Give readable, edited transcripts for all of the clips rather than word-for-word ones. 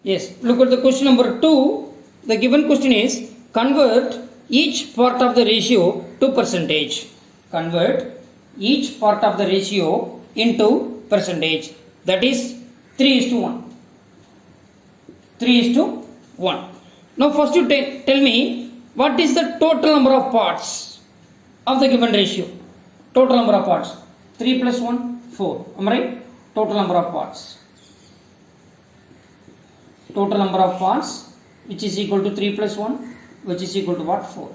Yes, look at the question number 2. The given question is convert each part of the ratio to percentage. Convert each part of the ratio into percentage. That is 3 is to 1. 3 is to 1. Now first you tell me what is the total number of parts of the given ratio. Total number of parts. 3 plus 1, 4. Am I right? Total number of parts. Total number of parts which is equal to 3 plus 1 which is equal to what? 4.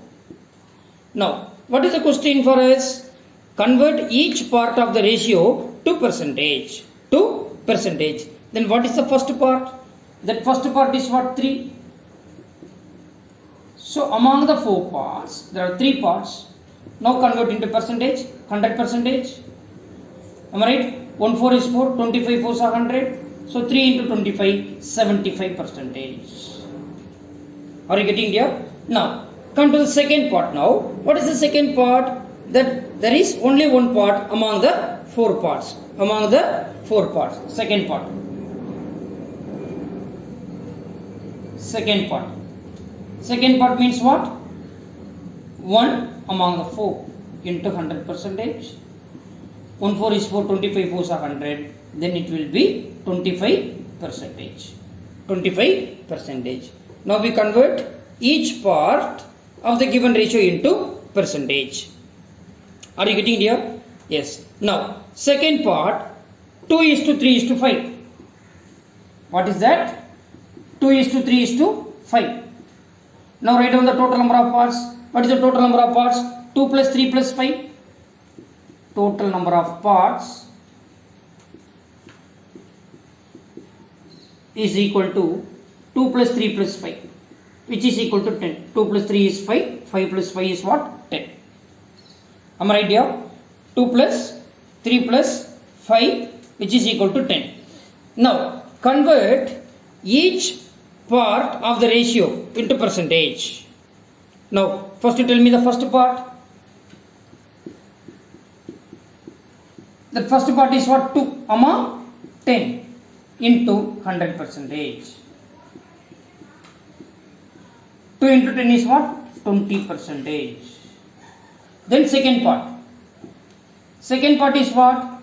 Now what is the question for us? Convert each part of the ratio to percentage. To percentage. Then what is the first part? That first part is what? 3. So among the 4 parts there are 3 parts. Now convert into percentage. 100 percentage. Am I right? 1 4 is 4. 25 4s are 100. So 3 into 25, 75 percentage. Are you getting here? Now, come to the second part now. What is the second part? That there is only one part among the 4 parts. Among the 4 parts. Second part. Second part. Second part means what? 1 among the 4 into 100 percentage. 1 4 is 4, 25 4s are 100. Then it will be 25 percentage. 25 percentage. Now we convert each part of the given ratio into percentage. Are you getting here? Yes. Now second part 2 is to 3 is to 5. What is that? 2 is to 3 is to 5. Now write down the total number of parts. What is the total number of parts? 2 plus 3 plus 5. Total number of parts is equal to 2 plus 3 plus 5 which is equal to 10. 2 plus 3 is 5. 5 plus 5 is what? 10. Am I right here? 2 plus 3 plus 5 which is equal to 10. Now convert each part of the ratio into percentage. Now first you tell me the first part. The first part is what? 2 among 10 into 100 percentage. 2 into 10 is what? 20 percentage. Then second part. Second part is what?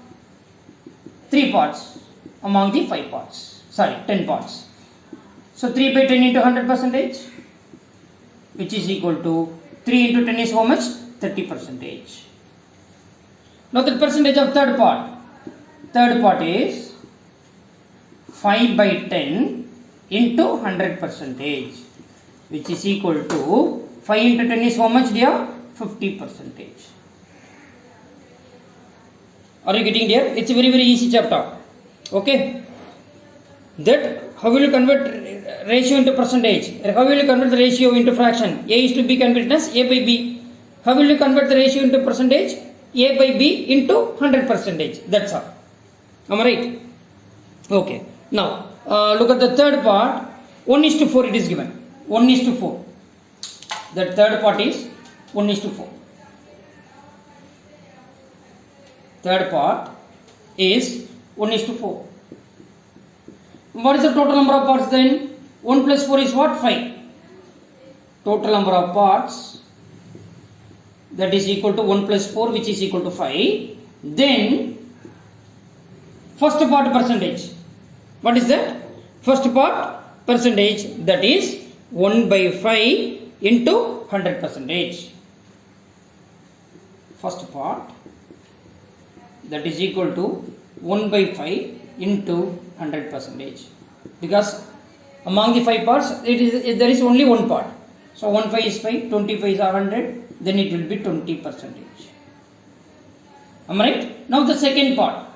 3 parts among the 5 parts. Sorry, 10 parts. So 3 by 10 into 100 percentage which is equal to 3 into 10 is how much? 30 percentage. Now the percentage of third part. Third part is 5 by 10 into 100 percentage which is equal to 5 into 10 is how much dear? 50 percentage. Are you getting there? It's a very easy chapter. Okay. That how will you convert ratio into percentage? How will you convert the ratio into fraction? A is to B converted as A by B. How will you convert the ratio into percentage? A by B into 100 percentage. That's all. Am I right? Okay. Now look at the third part. 1 is to 4 it is given. 1 is to 4. The third part is 1 is to 4. Third part is 1 is to 4. What is the total number of parts then? 1 plus 4 is what? 5. Total number of parts that is equal to 1 plus 4 which is equal to 5. Then first part percentage. What is that? First part percentage, that is 1 by 5 into 100 percentage. First part that is equal to 1 by 5 into 100 percentage. Because among the 5 parts there is only one part. So 1 5 is 5, 25 is 100, then it will be 20 percentage. Am I right? Now the second part.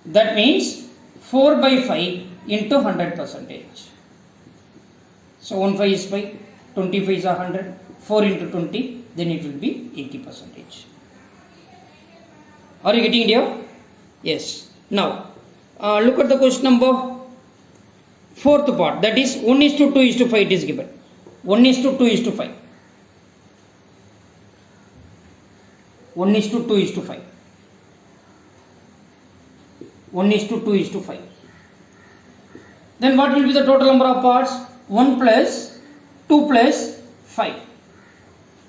That means 4 by 5 into 100 percentage. So 1 5 is 5, 25 is 100, 4 into 20, then it will be 80 percentage. Are you getting it here? Yes. Now look at the question number fourth part, that is 1 is to 2 is to 5 it is given. 1 is to 2 is to 5. 1 is to 2 is to 5. 1 is to 2 is to 5. Then what will be the total number of parts? 1 plus 2 plus 5.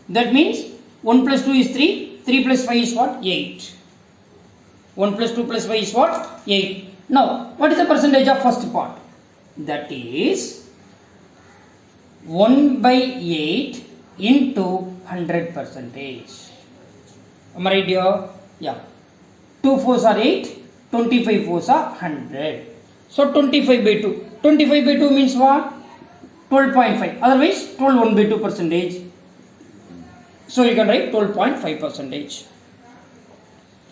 That means 1 plus 2 is 3, 3 plus 5 is what? 8. 1 plus 2 plus 5 is what? 8. Now, what is the percentage of first part? That is 1 by 8 into 100 percentage. Am I right here? Yeah. 2 fours are 8, 25 fours are 100. So 25 by 2. 25 by 2 means what? 12.5. Otherwise, 12 1 by 2 percentage. So you can write 12.5 percentage.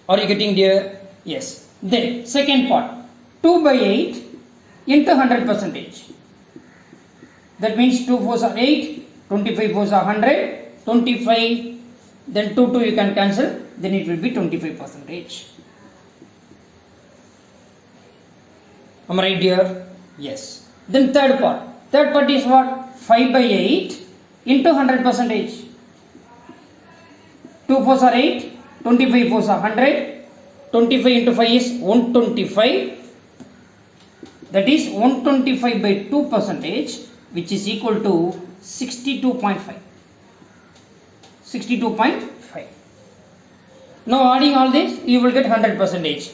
Are you getting there? Yes. Then second part, 2 by 8 into 100 percentage. That means 2 fours are 8, 25 fours are 100, 25, then 2 you can cancel, then it will be 25 percentage. Am I right here? Yes. Then third part is what? 5 by 8 into 100 percentage. 2 fours are 8, 25 fours are 100, 25 into 5 is 125. That is 125 by 2 percentage, which is equal to 62.5. 62.5. Now adding all this, you will get 100 percentage.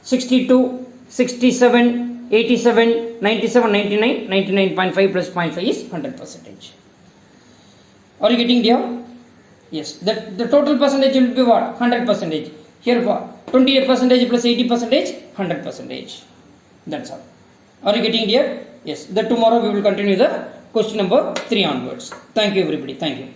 62, 67, 87, 97, 99, 99.5 plus 0.5 is 100 percentage. Are you getting there? Yes. The total percentage will be what? 100 percentage. Here what? 28 percentage plus 80 percentage, 100 percentage. That's all. Are you getting there? Yes. Then tomorrow we will continue the question number 3 onwards. Thank you everybody. Thank you.